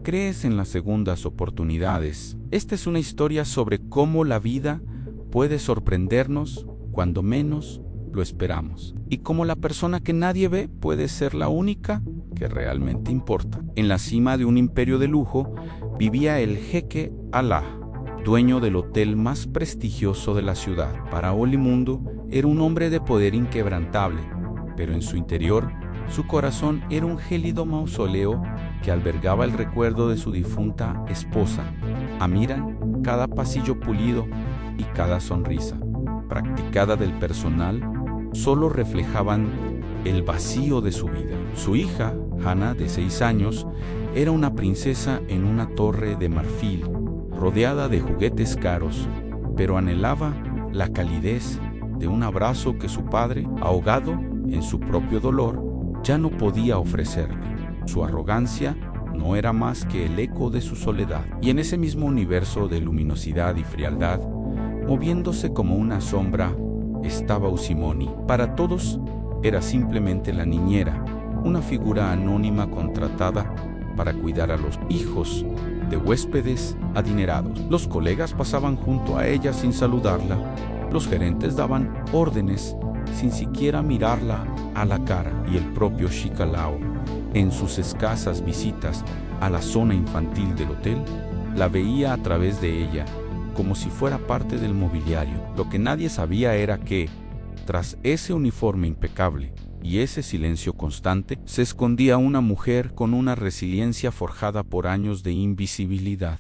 ¿Crees en las segundas oportunidades? Esta es una historia sobre cómo la vida puede sorprendernos cuando menos lo esperamos, y cómo la persona que nadie ve puede ser la única que realmente importa. En la cima de un imperio de lujo vivía el jeque Alá, dueño del hotel más prestigioso de la ciudad. Para Olimundo era un hombre de poder inquebrantable, pero en su interior, su corazón era un gélido mausoleo que albergaba el recuerdo de su difunta esposa. Amiran, cada pasillo pulido y cada sonrisa practicada del personal solo reflejaban el vacío de su vida. Su hija, Hannah, de 6 años, era una princesa en una torre de marfil, rodeada de juguetes caros, pero anhelaba la calidez de un abrazo que su padre, ahogado en su propio dolor, ya no podía ofrecerle. Su arrogancia no era más que el eco de su soledad. Y en ese mismo universo de luminosidad y frialdad, moviéndose como una sombra, estaba Usimoni. Para todos era simplemente la niñera, una figura anónima contratada para cuidar a los hijos de huéspedes adinerados. Los colegas pasaban junto a ella sin saludarla. Los gerentes daban órdenes sin siquiera mirarla a la cara. Y el propio Shikalao, en sus escasas visitas a la zona infantil del hotel, la veía a través de ella, como si fuera parte del mobiliario. Lo que nadie sabía era que, tras ese uniforme impecable y ese silencio constante, se escondía una mujer con una resiliencia forjada por años de invisibilidad.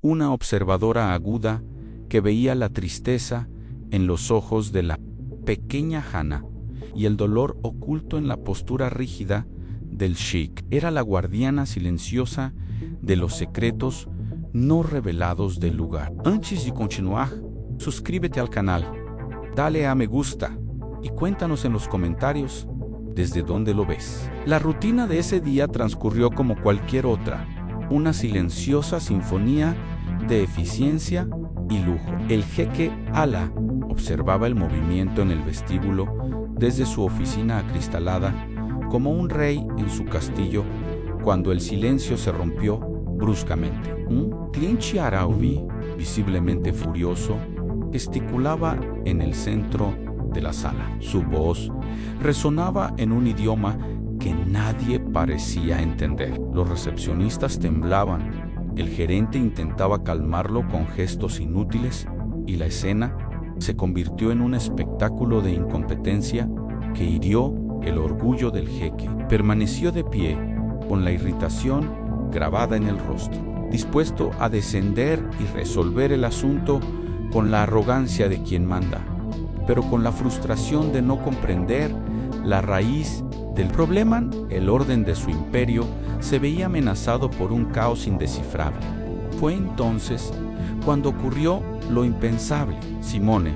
Una observadora aguda que veía la tristeza en los ojos de la pequeña Hannah y el dolor oculto en la postura rígida del sheik. Era la guardiana silenciosa de los secretos no revelados del lugar. Antes de continuar, suscríbete al canal, dale a me gusta y cuéntanos en los comentarios desde dónde lo ves. La rutina de ese día transcurrió como cualquier otra, una silenciosa sinfonía de eficiencia y lujo. El jeque Alá observaba el movimiento en el vestíbulo desde su oficina acristalada como un rey en su castillo, cuando el silencio se rompió bruscamente. Un cliente árabe, visiblemente furioso, gesticulaba en el centro de la sala. Su voz resonaba en un idioma que nadie parecía entender. Los recepcionistas temblaban. El gerente intentaba calmarlo con gestos inútiles y la escena se convirtió en un espectáculo de incompetencia que hirió el orgullo del jeque. Permaneció de pie, con la irritación grabada en el rostro, dispuesto a descender y resolver el asunto con la arrogancia de quien manda, pero con la frustración de no comprender la raíz del problema. El orden de su imperio se veía amenazado por un caos indescifrable. Fue entonces cuando ocurrió lo impensable. Simone,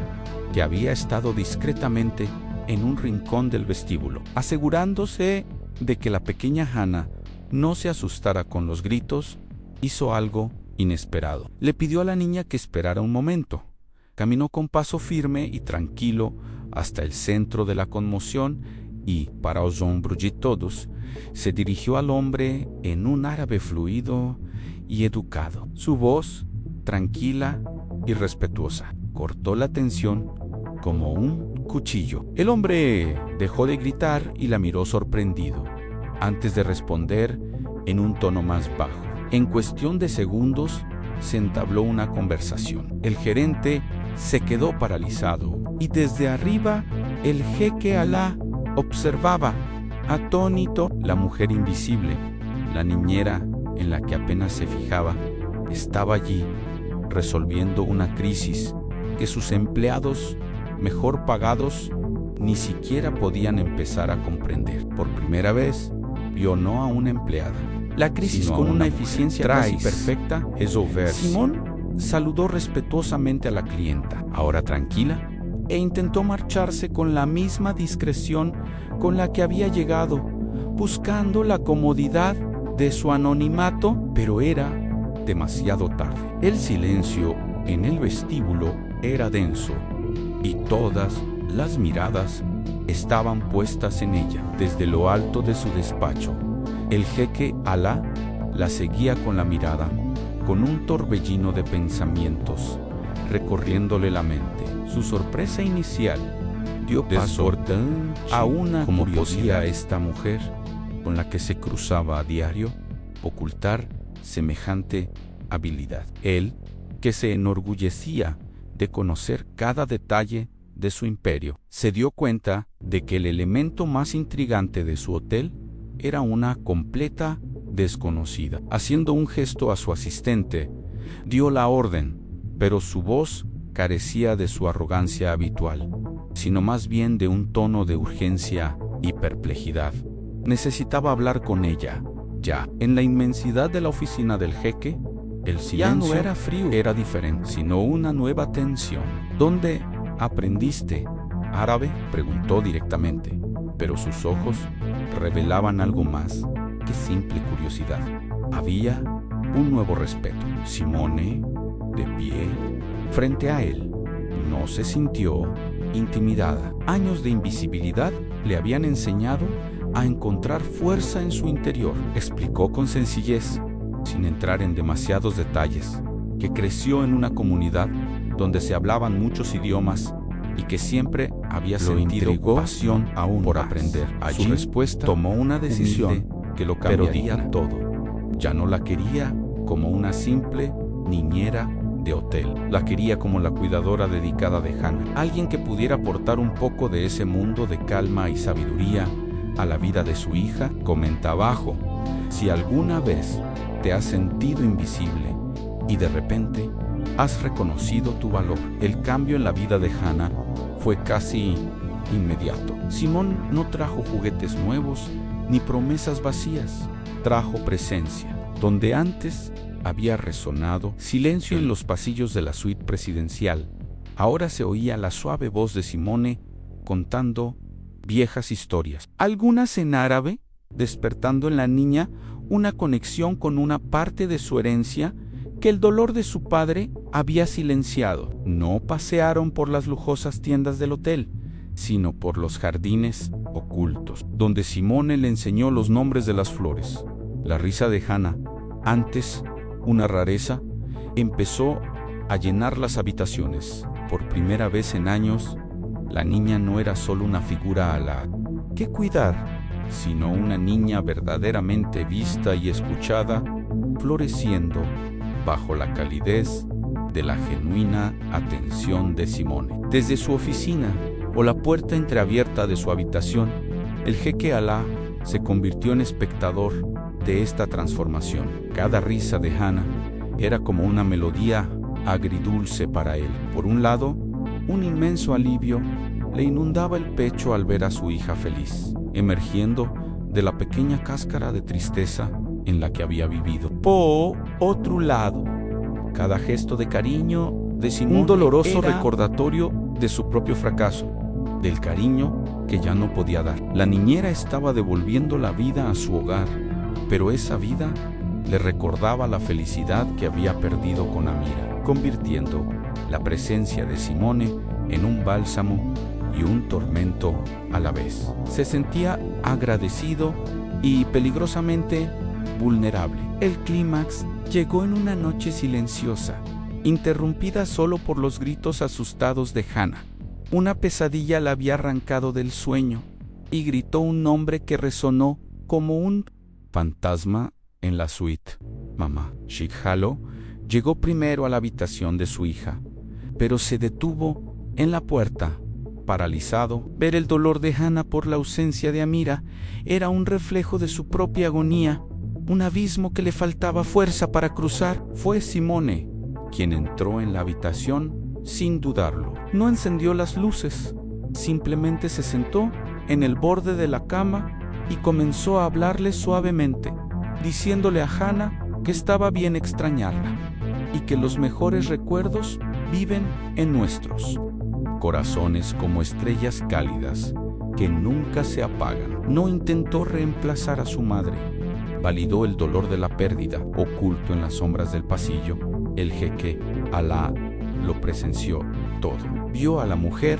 que había estado discretamente en un rincón del vestíbulo, asegurándose de que la pequeña Hannah no se asustara con los gritos, hizo algo inesperado. Le pidió a la niña que esperara un momento. Caminó con paso firme y tranquilo hasta el centro de la conmoción y, para asombro de todos, se dirigió al hombre en un árabe fluido y educado. Su voz, tranquila y respetuosa, cortó la tensión como un cuchillo. El hombre dejó de gritar y la miró sorprendido, antes de responder en un tono más bajo. En cuestión de segundos, se entabló una conversación. El gerente se quedó paralizado y desde arriba el jeque Alá observaba, atónito. La mujer invisible, la niñera en la que apenas se fijaba, estaba allí, resolviendo una crisis que sus empleados mejor pagados ni siquiera podían empezar a comprender. Por primera vez, vio no a una empleada, la crisis con una eficiencia casi perfecta resolverse. Simón saludó respetuosamente a la clienta, ahora tranquila, e intentó marcharse con la misma discreción con la que había llegado, buscando la comodidad de su anonimato, pero era demasiado tarde. El silencio en el vestíbulo era denso y todas las miradas estaban puestas en ella. Desde lo alto de su despacho, el jeque Alá La seguía con la mirada, con un torbellino de pensamientos, recorriéndole la mente. Su sorpresa inicial dio paso a una curiosidad. Esta mujer, con la que se cruzaba a diario, ocultar semejante habilidad. Él, que se enorgullecía de conocer cada detalle de su imperio, se dio cuenta de que el elemento más intrigante de su hotel era una completa desconocida. Haciendo un gesto a su asistente, dio la orden, pero su voz carecía de su arrogancia habitual, sino más bien de un tono de urgencia y perplejidad. Necesitaba hablar con ella, ya. En la inmensidad de la oficina del jeque, el silencio ya no era frío, era diferente, sino una nueva tensión. ¿Dónde aprendiste árabe?, preguntó directamente, pero sus ojos revelaban algo más que simple curiosidad. Había un nuevo respeto. Simone, de pie, frente a él, no se sintió intimidada. Años de invisibilidad le habían enseñado a encontrar fuerza en su interior. Explicó con sencillez, sin entrar en demasiados detalles, que creció en una comunidad donde se hablaban muchos idiomas y que siempre había sentido pasión aún por aprender. Allí, su respuesta tomó una decisión que lo cambiaría todo. Ya no la quería como una simple niñera de hotel. La quería como la cuidadora dedicada de Hannah, alguien que pudiera aportar un poco de ese mundo de calma y sabiduría a la vida de su hija. Comenta abajo si alguna vez te has sentido invisible y de repente has reconocido tu valor. El cambio en la vida de Hannah fue casi inmediato. Simón no trajo juguetes nuevos ni promesas vacías, trajo presencia. Donde antes había resonado silencio en los pasillos de la suite presidencial, ahora se oía la suave voz de Simone contando viejas historias, algunas en árabe, despertando en la niña una conexión con una parte de su herencia que el dolor de su padre había silenciado. No pasearon por las lujosas tiendas del hotel, sino por los jardines ocultos, donde Simone le enseñó los nombres de las flores. La risa de Hannah, antes una rareza, empezó a llenar las habitaciones. Por primera vez en años, la niña no era solo una figura a la que cuidar, sino una niña verdaderamente vista y escuchada, floreciendo bajo la calidez de la genuina atención de Simone. Desde su oficina o la puerta entreabierta de su habitación, el jeque Alá se convirtió en espectador de esta transformación. Cada risa de Hannah era como una melodía agridulce para él. Por un lado, un inmenso alivio le inundaba el pecho al ver a su hija feliz, emergiendo de la pequeña cáscara de tristeza en la que había vivido. Por otro lado, cada gesto de cariño de Simone, un doloroso recordatorio de su propio fracaso, del cariño que ya no podía dar. La niñera estaba devolviendo la vida a su hogar, pero esa vida le recordaba la felicidad que había perdido con Amira, convirtiendo la presencia de Simone en un bálsamo y un tormento a la vez. Se sentía agradecido y peligrosamente vulnerable. El clímax llegó en una noche silenciosa, interrumpida solo por los gritos asustados de Hannah. Una pesadilla la había arrancado del sueño y gritó un nombre que resonó como un fantasma en la suite. Mamá. Shikhalo llegó primero a la habitación de su hija, pero se detuvo en la puerta, paralizado. Ver el dolor de Hannah por la ausencia de Amira era un reflejo de su propia agonía, un abismo que le faltaba fuerza para cruzar. Fue Simone quien entró en la habitación sin dudarlo. No encendió las luces, simplemente se sentó en el borde de la cama y comenzó a hablarle suavemente, diciéndole a Hannah que estaba bien extrañarla y que los mejores recuerdos viven en nuestros corazones como estrellas cálidas que nunca se apagan. No intentó reemplazar a su madre, validó el dolor de la pérdida oculto en las sombras del pasillo. El jeque Alá lo presenció todo. Vio a la mujer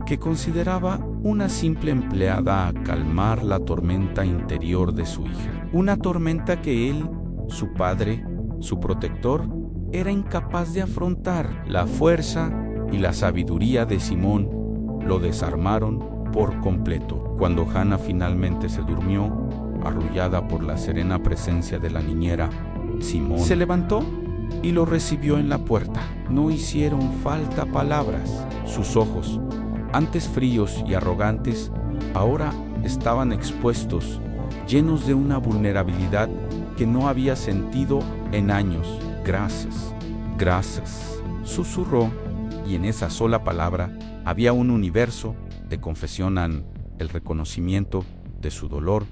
que consideraba una simple empleada a calmar la tormenta interior de su hija. Una tormenta que él su padre, su protector, era incapaz de afrontar. La fuerza y la sabiduría de Simón lo desarmaron por completo. Cuando Hannah finalmente se durmió, arrullada por la serena presencia de la niñera, Simón se levantó y lo recibió en la puerta. No hicieron falta palabras. Sus ojos, antes fríos y arrogantes, ahora estaban expuestos, llenos de una vulnerabilidad que no había sentido en años. Gracias, gracias, susurró, y en esa sola palabra había un universo de confesión, el reconocimiento de su dolor,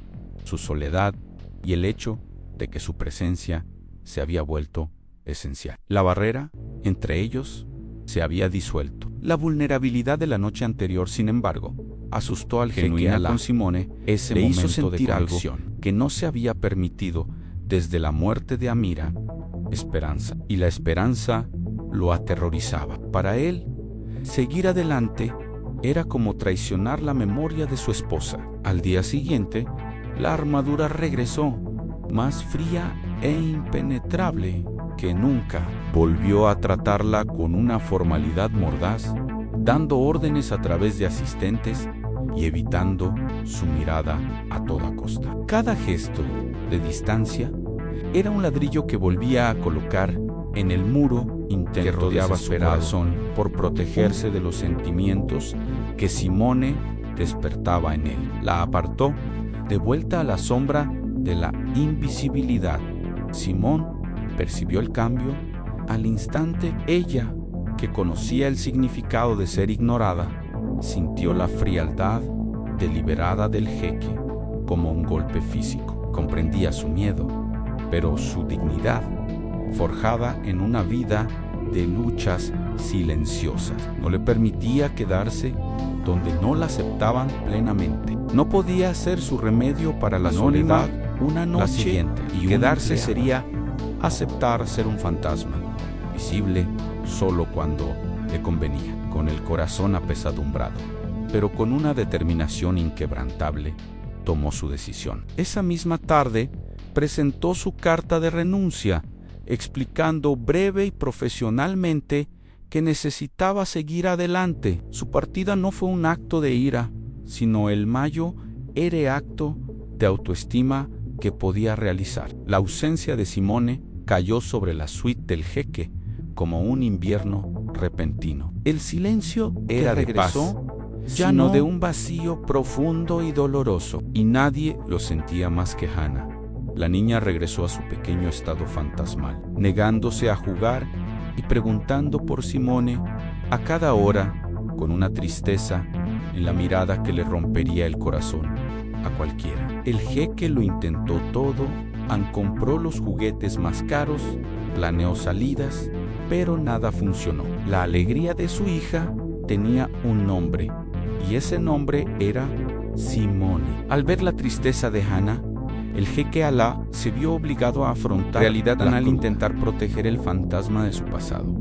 su soledad y el hecho de que su presencia se había vuelto esencial. La barrera entre ellos se había disuelto. La vulnerabilidad de la noche anterior, sin embargo, asustó al genuino con Simone. Le hizo sentir algo que no se había permitido desde la muerte de Amira: esperanza. Y la esperanza lo aterrorizaba. Para él, seguir adelante era como traicionar la memoria de su esposa. Al día siguiente, la armadura regresó, más fría e impenetrable que nunca. Volvió a tratarla con una formalidad mordaz, dando órdenes a través de asistentes y evitando su mirada a toda costa. Cada gesto de distancia era un ladrillo que volvía a colocar en el muro que rodeaba su corazón por protegerse de los sentimientos que Simone despertaba en él. La apartó de vuelta a la sombra de la invisibilidad. Simón percibió el cambio al instante. Ella, que conocía el significado de ser ignorada, sintió la frialdad deliberada del jeque como un golpe físico. Comprendía su miedo, pero su dignidad, forjada en una vida de luchas silenciosas, no le permitía quedarse donde no la aceptaban plenamente. No podía ser su remedio para la soledad una noche siguiente, y quedarse sería aceptar ser un fantasma, visible solo cuando le convenía. Con el corazón apesadumbrado, pero con una determinación inquebrantable, tomó su decisión. Esa misma tarde presentó su carta de renuncia, explicando breve y profesionalmente que necesitaba seguir adelante. Su partida no fue un acto de ira, sino el mayor acto de autoestima que podía realizar. La ausencia de Simone cayó sobre la suite del jeque como un invierno repentino. El silencio era de paz, ya no de un vacío profundo y doloroso, y nadie lo sentía más que Hannah. La niña regresó a su pequeño estado fantasmal, negándose a jugar y preguntando por Simone a cada hora, con una tristeza en la mirada que le rompería el corazón a cualquiera. El jeque lo intentó todo, compró los juguetes más caros, planeó salidas, pero nada funcionó. La alegría de su hija tenía un nombre, y ese nombre era Simone. Al ver la tristeza de Hannah, el jeque Alá se vio obligado a afrontar la realidad al intentar proteger el fantasma de su pasado.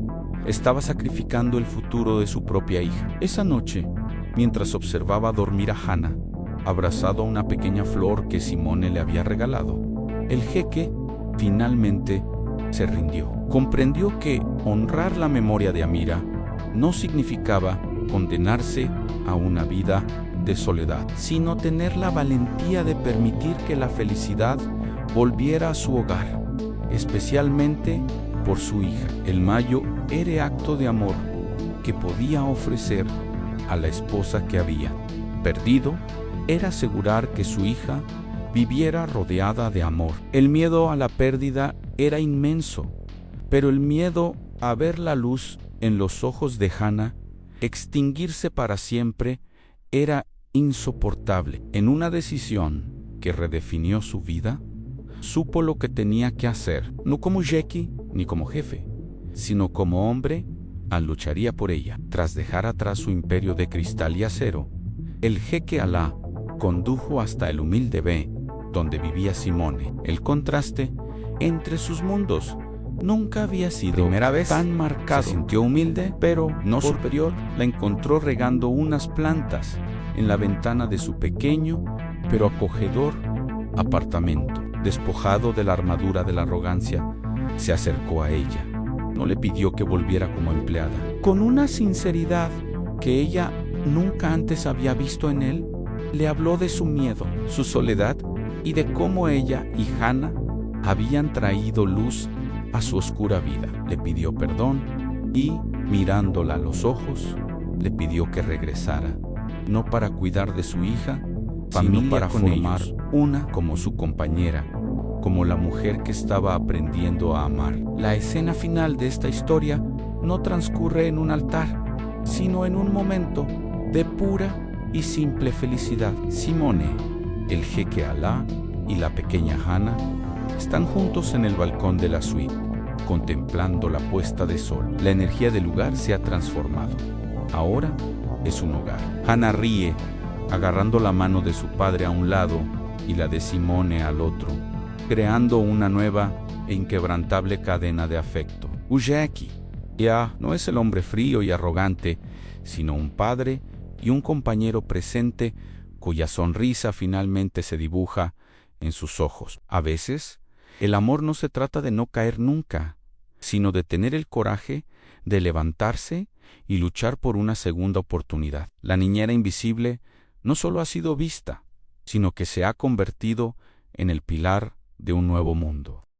Estaba sacrificando el futuro de su propia hija. Esa noche, mientras observaba dormir a Hannah, abrazado a una pequeña flor que Simone le había regalado, el jeque finalmente se rindió. Comprendió que honrar la memoria de Amira no significaba condenarse a una vida de soledad, sino tener la valentía de permitir que la felicidad volviera a su hogar, especialmente por su hija. El mayor acto de amor que podía ofrecer a la esposa que había perdido era asegurar que su hija viviera rodeada de amor. El miedo a la pérdida era inmenso, pero el miedo a ver la luz en los ojos de Hannah extinguirse para siempre era insoportable. En una decisión que redefinió su vida, supo lo que tenía que hacer, no como jeque ni como jefe, sino como hombre. Lucharía por ella. Tras dejar atrás su imperio de cristal y acero, el jeque Alá condujo hasta el humilde B, donde vivía Simone. El contraste entre sus mundos nunca había sido tan marcado. Se sintió humilde, pero no superior. La encontró regando unas plantas en la ventana de su pequeño pero acogedor apartamento. despojado de la armadura de la arrogancia, se acercó a ella. No le pidió que volviera como empleada. Con una sinceridad que ella nunca antes había visto en él, le habló de su miedo, su soledad y de cómo ella y Hannah habían traído luz a su oscura vida. Le pidió perdón y, mirándola a los ojos, le pidió que regresara, no para cuidar de su hija, sino para formar una como su compañera, como la mujer que estaba aprendiendo a amar. La escena final de esta historia no transcurre en un altar, sino en un momento de pura y simple felicidad. Simone, el jeque Alá y la pequeña Hannah están juntos en el balcón de la suite, contemplando la puesta de sol. La energía del lugar se ha transformado. Ahora es un hogar. Hannah ríe, agarrando la mano de su padre a un lado y la de Simone al otro, creando una nueva e inquebrantable cadena de afecto. Ujeki ya no es el hombre frío y arrogante, sino un padre y un compañero presente cuya sonrisa finalmente se dibuja en sus ojos. A veces, el amor no se trata de no caer nunca, sino de tener el coraje de levantarse y luchar por una segunda oportunidad. La niñera invisible no solo ha sido vista, sino que se ha convertido en el pilar de un nuevo mundo.